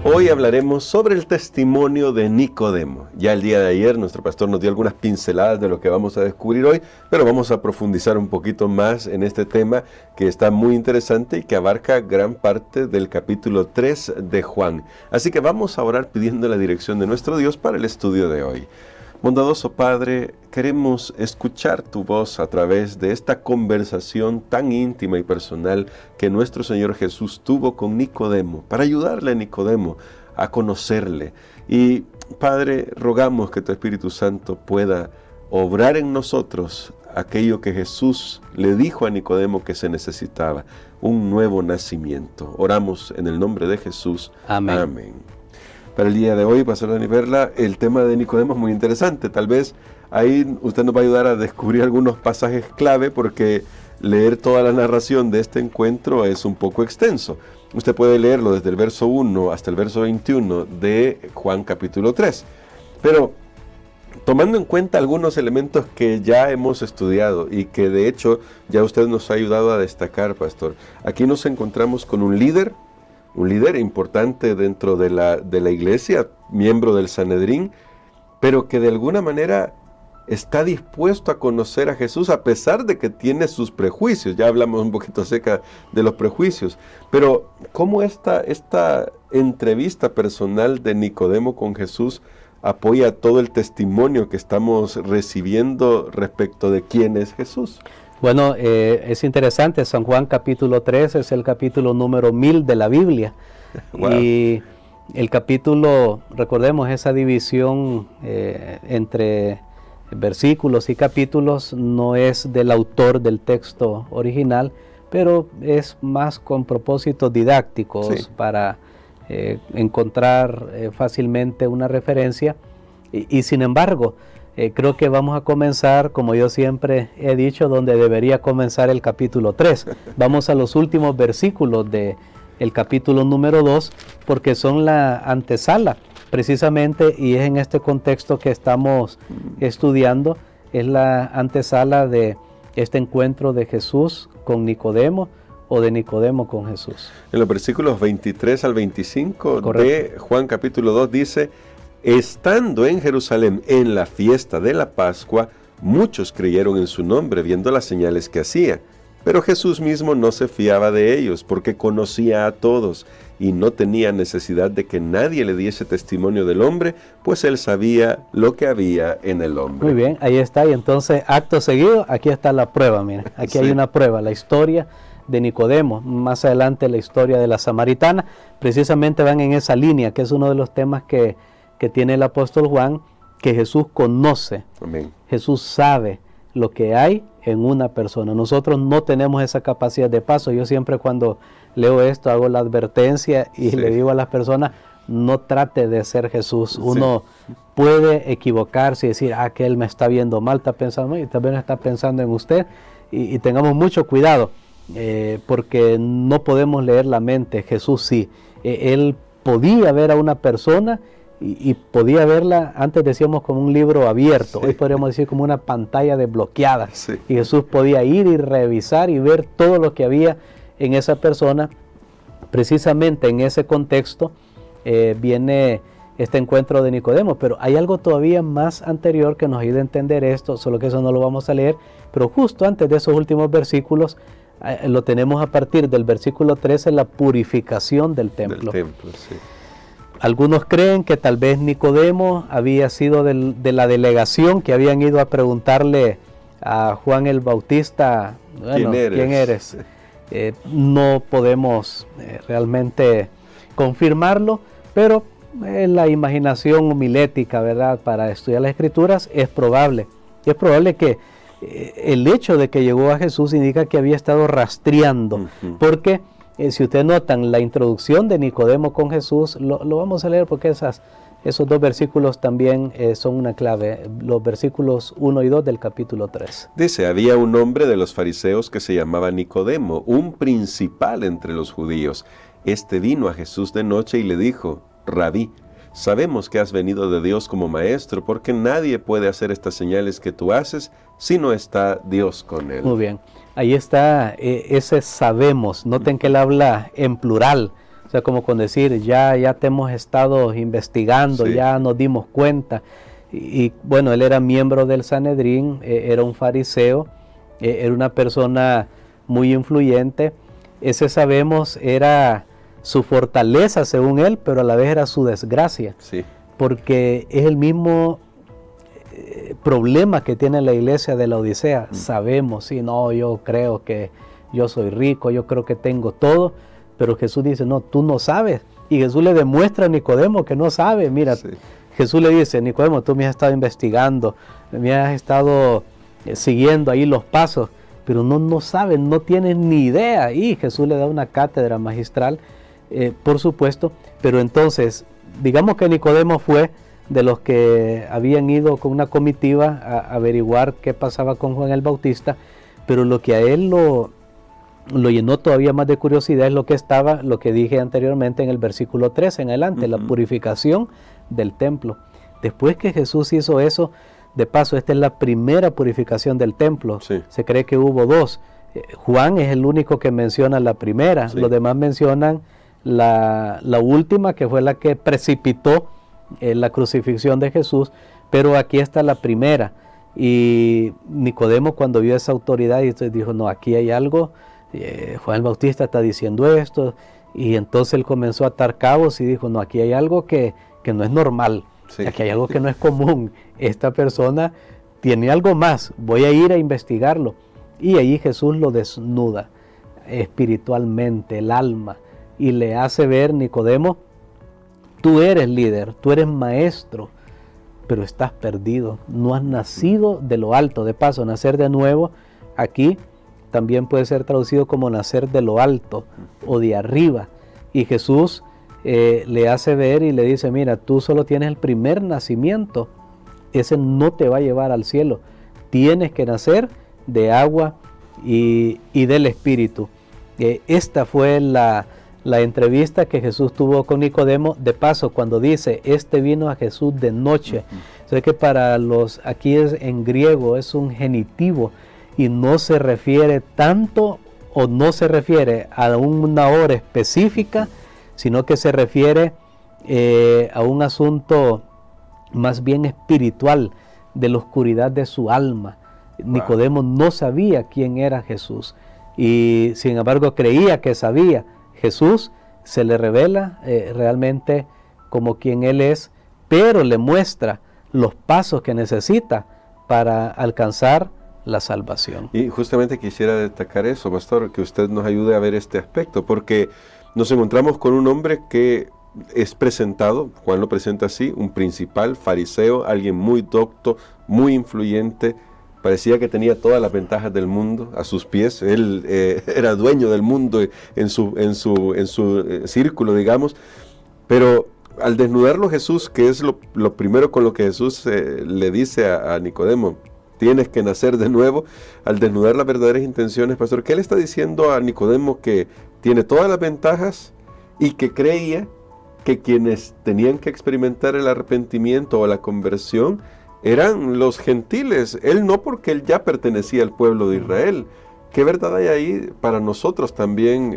Hoy hablaremos sobre el testimonio de Nicodemo. Ya el día de ayer nuestro pastor nos dio algunas pinceladas de lo que vamos a descubrir hoy, pero vamos a profundizar un poquito más en este tema que está muy interesante y que abarca gran parte del capítulo 3 de Juan. Así que vamos a orar pidiendo la dirección de nuestro Dios para el estudio de hoy. Bondadoso Padre, queremos escuchar tu voz a través de esta conversación tan íntima y personal que nuestro Señor Jesús tuvo con Nicodemo, para ayudarle a Nicodemo a conocerle. Y Padre, rogamos que tu Espíritu Santo pueda obrar en nosotros aquello que Jesús le dijo a Nicodemo que se necesitaba, un nuevo nacimiento. Oramos en el nombre de Jesús. Amén. Amén. Para el día de hoy, Pastor Dani Perla, el tema de Nicodemo es muy interesante. Tal vez ahí usted nos va a ayudar a descubrir algunos pasajes clave, porque leer toda la narración de este encuentro es un poco extenso. Usted puede leerlo desde el verso 1 hasta el verso 21 de Juan capítulo 3. Pero tomando en cuenta algunos elementos que ya hemos estudiado y que de hecho ya usted nos ha ayudado a destacar, Pastor, aquí nos encontramos con un líder importante dentro de la iglesia, miembro del Sanedrín, pero que de alguna manera está dispuesto a conocer a Jesús a pesar de que tiene sus prejuicios. Ya hablamos un poquito acerca de los prejuicios, pero ¿cómo esta entrevista personal de Nicodemo con Jesús apoya todo el testimonio que estamos recibiendo respecto de quién es Jesús? Bueno, es interesante. San Juan capítulo 3 es el capítulo número 1000 de la Biblia. Wow. Y el capítulo, recordemos, esa división entre versículos y capítulos no es del autor del texto original, pero es más con propósitos didácticos, sí, para encontrar fácilmente una referencia. Y sin embargo, creo que vamos a comenzar, como yo siempre he dicho, donde debería comenzar el capítulo 3. Vamos a los últimos versículos del capítulo número 2, porque son la antesala, precisamente, y es en este contexto que estamos estudiando, es la antesala de este encuentro de Jesús con Nicodemo, o de Nicodemo con Jesús. En los versículos 23 al 25 Correcto. De Juan capítulo 2 dice: estando en Jerusalén en la fiesta de la Pascua, muchos creyeron en su nombre, viendo las señales que hacía. Pero Jesús mismo no se fiaba de ellos, porque conocía a todos, y no tenía necesidad de que nadie le diese testimonio del hombre, pues él sabía lo que había en el hombre. Muy bien, ahí está. Y entonces, acto seguido, aquí está la prueba, mira. Aquí sí, hay una prueba, la historia de Nicodemo. Más adelante la historia de la samaritana. Precisamente van en esa línea, que es uno de los temas que tiene el apóstol Juan, que Jesús conoce. Amén. Jesús sabe lo que hay en una persona. Nosotros no tenemos esa capacidad de paso. Yo siempre cuando leo esto hago la advertencia y sí, le digo a las personas: no trate de ser Jesús. Uno puede equivocarse y decir: que él me está viendo mal, está pensando, y también está pensando en usted. Y tengamos mucho cuidado, porque no podemos leer la mente. Jesús sí. Él podía ver a una persona y podía verla, antes decíamos, como un libro abierto, sí, hoy podríamos decir como una pantalla desbloqueada, sí, y Jesús podía ir y revisar y ver todo lo que había en esa persona. Precisamente en ese contexto viene este encuentro de Nicodemo, pero hay algo todavía más anterior que nos ayuda a entender esto, solo que eso no lo vamos a leer, pero justo antes de esos últimos versículos, lo tenemos a partir del versículo 13, la purificación del templo. Sí. Algunos creen que tal vez Nicodemo había sido de la delegación que habían ido a preguntarle a Juan el Bautista, bueno, ¿quién eres? No podemos realmente confirmarlo, pero la imaginación homilética, ¿verdad?, para estudiar las Escrituras es probable. Y es probable que el hecho de que llegó a Jesús indica que había estado rastreando, porque si ustedes notan la introducción de Nicodemo con Jesús, lo vamos a leer porque esos dos versículos también son una clave, los versículos 1 y 2 del capítulo 3. Dice: había un hombre de los fariseos que se llamaba Nicodemo, un principal entre los judíos. Este vino a Jesús de noche y le dijo: Rabí, sabemos que has venido de Dios como maestro, porque nadie puede hacer estas señales que tú haces si no está Dios con él. Muy bien. ahí está ese sabemos. Noten que él habla en plural. O sea, como con decir, ya te hemos estado investigando, Sí. ya nos dimos cuenta. Y bueno, él era miembro del Sanedrín, era un fariseo, era una persona muy influyente. Ese sabemos era su fortaleza según él, pero a la vez era su desgracia. Sí. Porque es el mismo problema que tiene la iglesia de la Odisea. Sabemos, sí, no, yo creo que yo soy rico, yo creo que tengo todo, pero Jesús dice, no, tú no sabes. Y Jesús le demuestra a Nicodemo que no sabe. Mira, Sí. Jesús le dice, Nicodemo, tú me has estado investigando, me has estado siguiendo ahí los pasos, pero no sabes, no tienes ni idea. Y Jesús le da una cátedra magistral, por supuesto, pero entonces, digamos que Nicodemo fue de los que habían ido con una comitiva a averiguar qué pasaba con Juan el Bautista, pero lo que a él lo llenó todavía más de curiosidad es lo que dije anteriormente en el versículo 13 en adelante, la purificación del templo. Después que Jesús hizo eso, de paso, esta es la primera purificación del templo. Sí. Se cree que hubo dos. Juan es el único que menciona la primera. Sí. Los demás mencionan la última, que fue la que precipitó la crucifixión de Jesús, pero aquí está la primera. Y Nicodemo, cuando vio esa autoridad, dijo, no, aquí hay algo, Juan el Bautista está diciendo esto, y entonces él comenzó a atar cabos y dijo, no, aquí hay algo que no es normal, Sí. aquí hay algo que no es común, esta persona tiene algo más, voy a ir a investigarlo. Y ahí Jesús lo desnuda espiritualmente, el alma, y le hace ver, Nicodemo, tú eres líder, tú eres maestro, pero estás perdido, no has nacido de lo alto. De paso, nacer de nuevo, aquí también puede ser traducido como nacer de lo alto o de arriba. Y Jesús le hace ver y le dice, mira, tú solo tienes el primer nacimiento, ese no te va a llevar al cielo, tienes que nacer de agua y del Espíritu. Esta fue la entrevista que Jesús tuvo con Nicodemo. De paso, cuando dice, vino a Jesús de noche, sé que para aquí en griego es un genitivo y no se refiere tanto o no se refiere a una hora específica, sino que se refiere a un asunto más bien espiritual, de la oscuridad de su alma. Nicodemo no sabía quién era Jesús y sin embargo creía que sabía. Jesús se le revela realmente como quien Él es, pero le muestra los pasos que necesita para alcanzar la salvación. Y justamente quisiera destacar eso, pastor, que usted nos ayude a ver este aspecto, porque nos encontramos con un hombre que es presentado, Juan lo presenta así, un principal fariseo, alguien muy docto, muy influyente, parecía que tenía todas las ventajas del mundo a sus pies. Él era dueño del mundo en su círculo, digamos. Pero al desnudarlo Jesús, que es lo primero con lo que Jesús le dice a Nicodemo, tienes que nacer de nuevo, al desnudar las verdaderas intenciones, pastor, ¿qué le está diciendo a Nicodemo? Que tiene todas las ventajas y que creía que quienes tenían que experimentar el arrepentimiento o la conversión eran los gentiles, él no, porque él ya pertenecía al pueblo de Israel. ¿Qué verdad hay ahí para nosotros también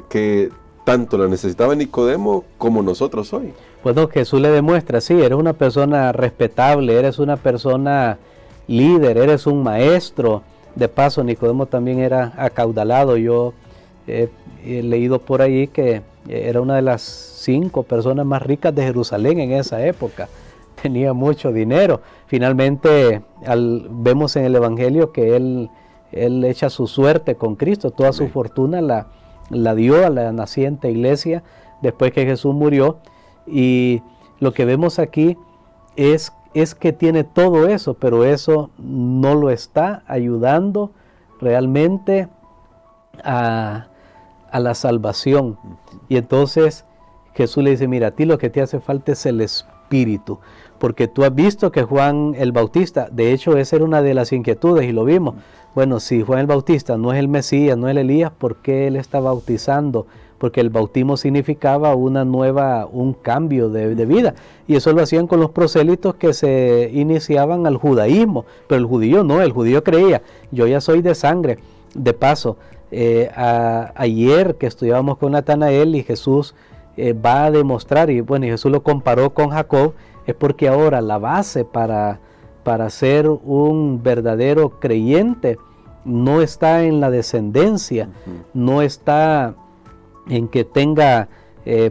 que tanto la necesitaba Nicodemo como nosotros hoy? Bueno, Jesús le demuestra, sí, eres una persona respetable, eres una persona líder, eres un maestro. De paso, Nicodemo también era acaudalado. Yo he leído por ahí que era una de las 5 personas más ricas de Jerusalén en esa época. Tenía mucho dinero. Finalmente vemos en el Evangelio que él echa su suerte con Cristo, toda su fortuna la dio a la naciente iglesia después que Jesús murió. Y lo que vemos aquí es que tiene todo eso, pero eso no lo está ayudando realmente a la salvación. Y entonces Jesús le dice, mira, a ti lo que te hace falta es el Espíritu, porque tú has visto que Juan el Bautista, de hecho esa era una de las inquietudes y lo vimos, bueno, si Juan el Bautista no es el Mesías, no es el Elías, ¿por qué él está bautizando? Porque el bautismo significaba un cambio de vida, y eso lo hacían con los prosélitos que se iniciaban al judaísmo, pero el judío no, el judío creía, yo ya soy de sangre, De paso, ayer que estudiábamos con Natanael y Jesús va a demostrar, y bueno, y Jesús lo comparó con Jacob, es porque ahora la base para ser un verdadero creyente no está en la descendencia, no está en que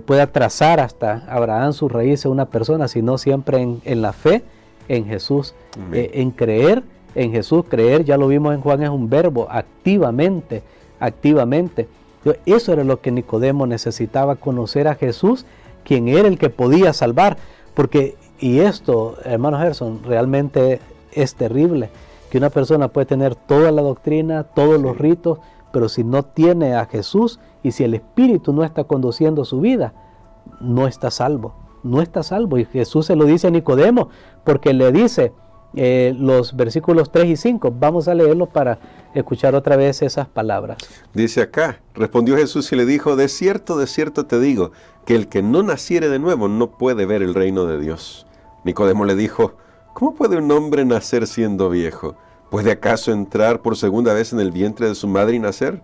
pueda trazar hasta Abraham sus raíces una persona, sino siempre en la fe en Jesús, en creer en Jesús. Creer, ya lo vimos en Juan, es un verbo, activamente. Eso era lo que Nicodemo necesitaba, conocer a Jesús, quien era el que podía salvar, porque, y esto, hermano Gerson, realmente es terrible, que una persona puede tener toda la doctrina, todos los ritos, pero si no tiene a Jesús y si el Espíritu no está conduciendo su vida, no está salvo. Y Jesús se lo dice a Nicodemo, porque le dice los versículos 3 y 5. Vamos a leerlo para escuchar otra vez esas palabras. Dice acá, respondió Jesús y le dijo, de cierto te digo, que el que no naciere de nuevo no puede ver el reino de Dios. Nicodemo le dijo, ¿cómo puede un hombre nacer siendo viejo? ¿Puede acaso entrar por segunda vez en el vientre de su madre y nacer?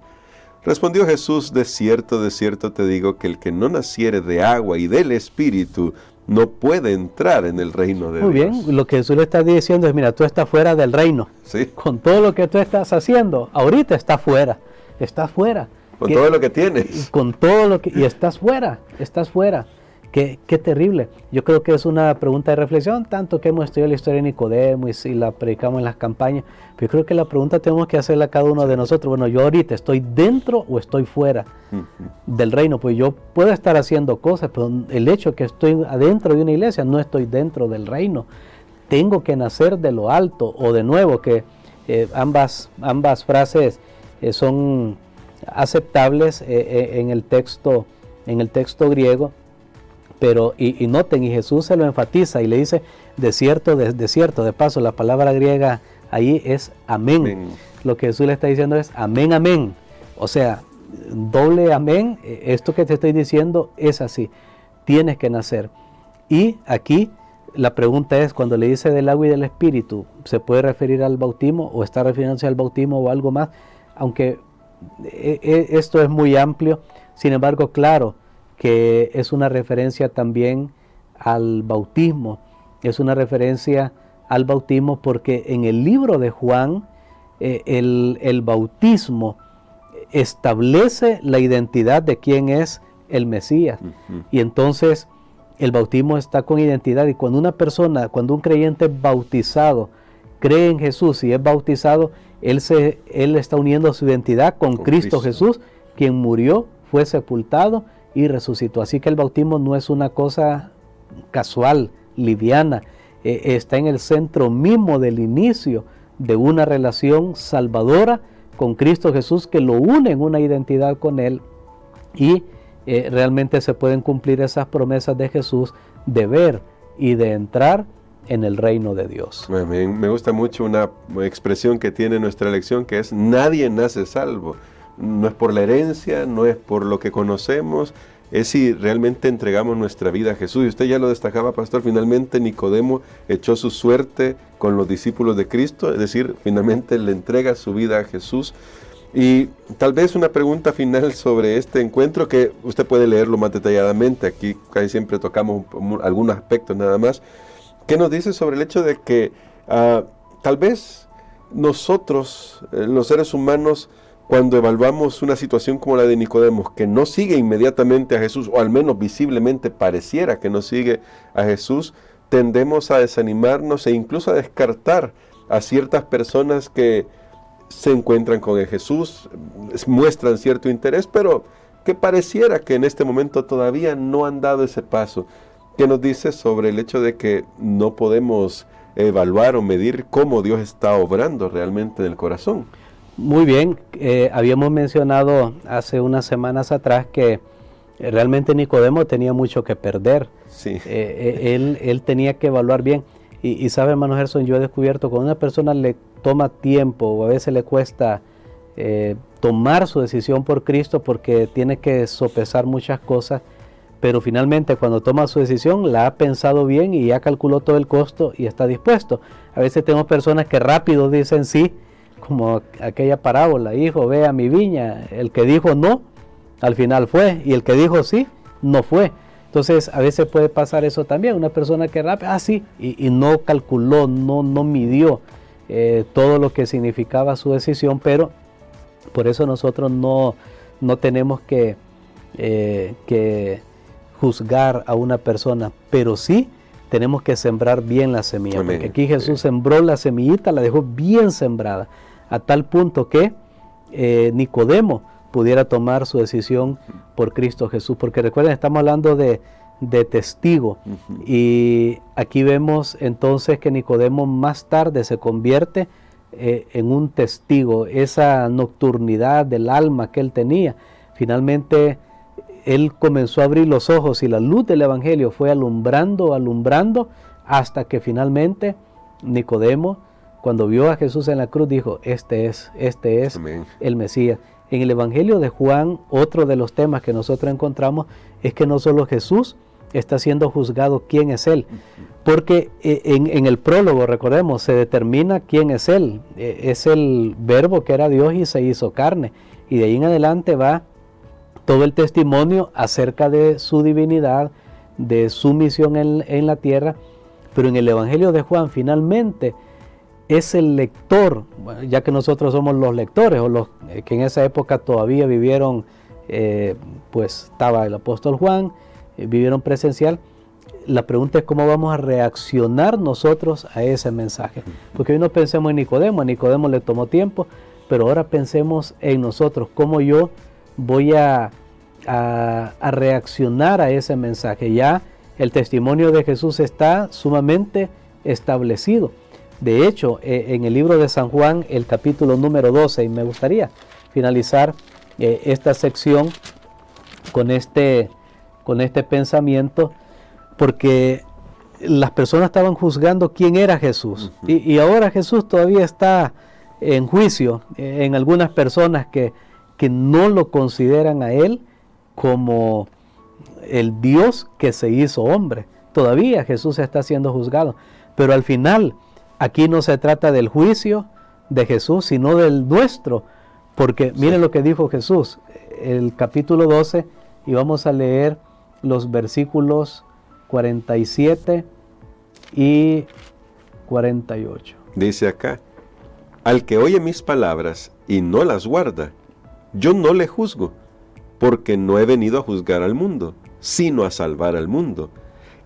Respondió Jesús, de cierto te digo, que el que no naciere de agua y del Espíritu no puede entrar en el reino de Dios. Muy bien, lo que Jesús le está diciendo es, mira, tú estás fuera del reino. Sí. Con todo lo que tú estás haciendo, ahorita estás fuera. Con todo lo que tienes. Con todo lo que... Y estás fuera. Qué terrible. Yo creo que es una pregunta de reflexión, tanto que hemos estudiado la historia de Nicodemo y la predicamos en las campañas, pero yo creo que la pregunta tenemos que hacerla a cada uno de nosotros. Bueno, yo ahorita estoy dentro o estoy fuera del reino, pues yo puedo estar haciendo cosas, pero el hecho de que estoy adentro de una iglesia, no estoy dentro del reino. Tengo que nacer de lo alto, o de nuevo, que ambas frases son aceptables en el texto griego. Pero, y noten, y Jesús se lo enfatiza y le dice, de cierto, de paso, la palabra griega ahí es amén. Lo que Jesús le está diciendo es amén. O sea, doble amén, esto que te estoy diciendo es así, tienes que nacer. Y aquí la pregunta es, cuando le dice del agua y del Espíritu, ¿se puede referir al bautismo o está refiriéndose al bautismo o algo más? Aunque esto es muy amplio, sin embargo, claro, que es una referencia también al bautismo. Es una referencia al bautismo porque en el libro de Juan el bautismo establece la identidad de quién es el Mesías. Y entonces el bautismo está con identidad, y cuando un creyente bautizado cree en Jesús y es bautizado, él está uniendo su identidad con Cristo Jesús, quien murió, fue sepultado y resucitó. Así que el bautismo no es una cosa casual, liviana, está en el centro mismo del inicio de una relación salvadora con Cristo Jesús, que lo une en una identidad con Él, y realmente se pueden cumplir esas promesas de Jesús de ver y de entrar en el reino de Dios. Me gusta mucho una expresión que tiene nuestra lección, que es: nadie nace salvo. No es por la herencia, no es por lo que conocemos, es si realmente entregamos nuestra vida a Jesús. Y usted ya lo destacaba, pastor, finalmente Nicodemo echó su suerte con los discípulos de Cristo, es decir, finalmente le entrega su vida a Jesús. Y tal vez una pregunta final sobre este encuentro, que usted puede leerlo más detalladamente, aquí casi siempre tocamos algunos aspectos nada más. ¿Qué nos dice sobre el hecho de que tal vez nosotros, los seres humanos, cuando evaluamos una situación como la de Nicodemo, que no sigue inmediatamente a Jesús, o al menos visiblemente pareciera que no sigue a Jesús, tendemos a desanimarnos e incluso a descartar a ciertas personas que se encuentran con el Jesús, muestran cierto interés, pero que pareciera que en este momento todavía no han dado ese paso. ¿Qué nos dice sobre el hecho de que no podemos evaluar o medir cómo Dios está obrando realmente en el corazón? Muy bien, habíamos mencionado hace unas semanas atrás que realmente Nicodemo tenía mucho que perder. Sí. Él tenía que evaluar bien. Y sabe, hermano Gerson, yo he descubierto que cuando a una persona le toma tiempo o a veces le cuesta tomar su decisión por Cristo, porque tiene que sopesar muchas cosas, pero finalmente cuando toma su decisión la ha pensado bien y ya calculó todo el costo y está dispuesto. A veces tenemos personas que rápido dicen sí como aquella parábola, hijo, ve a mi viña. El que dijo no, al final fue, y el que dijo sí, no fue. Entonces a veces puede pasar eso también, una persona que rápido, sí, y no calculó, no midió todo lo que significaba su decisión, pero por eso nosotros no tenemos que juzgar a una persona, pero sí tenemos que sembrar bien la semilla. Amén. Porque aquí Jesús sembró la semillita, la dejó bien sembrada, a tal punto que Nicodemo pudiera tomar su decisión por Cristo Jesús. Porque recuerden, estamos hablando de testigo, y aquí vemos entonces que Nicodemo más tarde se convierte en un testigo. Esa nocturnidad del alma que él tenía, finalmente él comenzó a abrir los ojos y la luz del Evangelio fue alumbrando hasta que finalmente Nicodemo, cuando vio a Jesús en la cruz, dijo, este es Amén. El Mesías. En el Evangelio de Juan, otro de los temas que nosotros encontramos es que no solo Jesús está siendo juzgado quién es Él, porque en el prólogo, recordemos, se determina quién es Él. Es el Verbo que era Dios y se hizo carne, y de ahí en adelante va todo el testimonio acerca de su divinidad, de su misión en la tierra. Pero en el Evangelio de Juan finalmente es el lector, ya que nosotros somos los lectores, o los que en esa época todavía vivieron, pues estaba el apóstol Juan, vivieron presencial. La pregunta es cómo vamos a reaccionar nosotros a ese mensaje. Porque hoy no pensemos en Nicodemo, a Nicodemo le tomó tiempo, pero ahora pensemos en nosotros, cómo yo voy a reaccionar a ese mensaje. Ya el testimonio de Jesús está sumamente establecido. De hecho, en el libro de San Juan, el capítulo número 12, y me gustaría finalizar esta sección con este pensamiento, porque las personas estaban juzgando quién era Jesús, y ahora Jesús todavía está en juicio en algunas personas que no lo consideran a Él como el Dios que se hizo hombre. Todavía Jesús está siendo juzgado, pero al final aquí no se trata del juicio de Jesús, sino del nuestro, porque miren lo que dijo Jesús, el capítulo 12, y vamos a leer los versículos 47 y 48. Dice acá, al que oye mis palabras y no las guarda, yo no le juzgo, porque no he venido a juzgar al mundo, sino a salvar al mundo.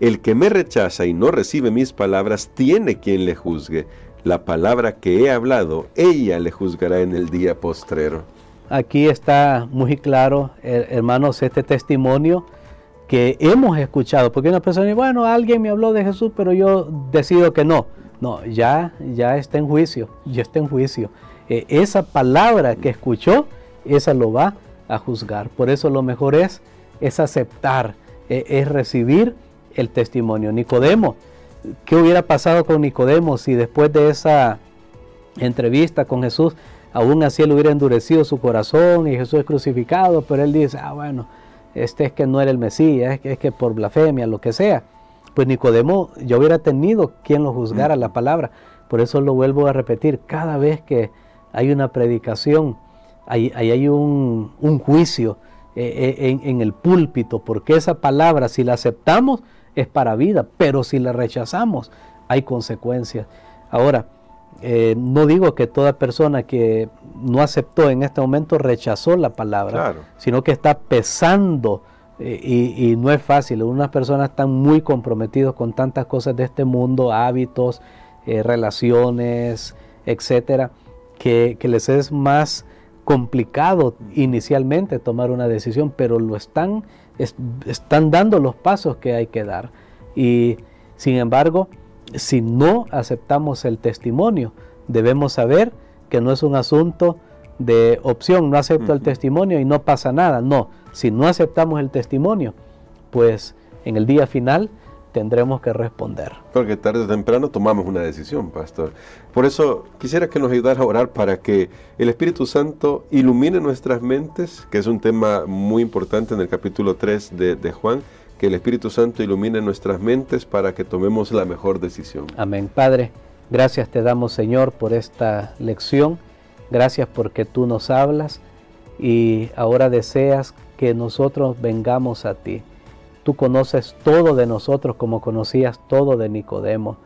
El que me rechaza y no recibe mis palabras, tiene quien le juzgue. La palabra que he hablado, ella le juzgará en el día postrero. Aquí está muy claro, hermanos, este testimonio que hemos escuchado, porque una persona dice, bueno, alguien me habló de Jesús, pero yo decido que no. No, ya está en juicio, esa palabra que escuchó, esa lo va a juzgar. Por eso lo mejor es aceptar, es recibir el testimonio. Nicodemo, ¿qué hubiera pasado con Nicodemo si después de esa entrevista con Jesús, aún así él hubiera endurecido su corazón y Jesús es crucificado, pero él dice, bueno, es que no era el Mesías, es que por blasfemia, lo que sea? Pues Nicodemo ya hubiera tenido quien lo juzgara la palabra. Por eso lo vuelvo a repetir, cada vez que hay una predicación, hay un juicio en el púlpito, porque esa palabra, si la aceptamos, es para vida, pero si la rechazamos, hay consecuencias. Ahora, no digo que toda persona que no aceptó en este momento rechazó la palabra, claro, sino que está pesando, y no es fácil. Unas personas están muy comprometidos con tantas cosas de este mundo, hábitos, relaciones, etcétera, que les es más complicado inicialmente tomar una decisión, pero están dando los pasos que hay que dar. Y sin embargo, si no aceptamos el testimonio, debemos saber que no es un asunto de opción, no acepto el testimonio y no pasa nada. No, si no aceptamos el testimonio, pues en el día final tendremos que responder. Porque tarde o temprano tomamos una decisión, pastor. Por eso quisiera que nos ayudara a orar para que el Espíritu Santo ilumine nuestras mentes, que es un tema muy importante en el capítulo 3 de Juan, que el Espíritu Santo ilumine nuestras mentes para que tomemos la mejor decisión. Amén. Padre, gracias te damos, Señor, por esta lección, Gracias porque tú nos hablas y ahora deseas que nosotros vengamos a ti. Tú conoces todo de nosotros como conocías todo de Nicodemo.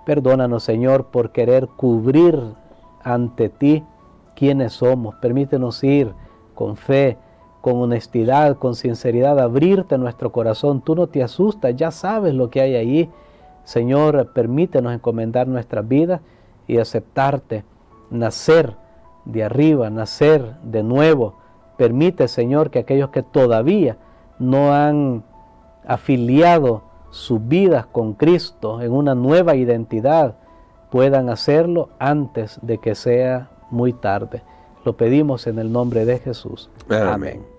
Perdónanos, Señor, por querer cubrir ante ti quiénes somos. Permítenos ir con fe, con honestidad, con sinceridad, abrirte nuestro corazón. Tú no te asustas, ya sabes lo que hay ahí. Señor, permítenos encomendar nuestras vidas y aceptarte, nacer de arriba, nacer de nuevo. Permite, Señor, que aquellos que todavía no han afiliado sus vidas con Cristo en una nueva identidad, puedan hacerlo antes de que sea muy tarde. Lo pedimos en el nombre de Jesús. Amén.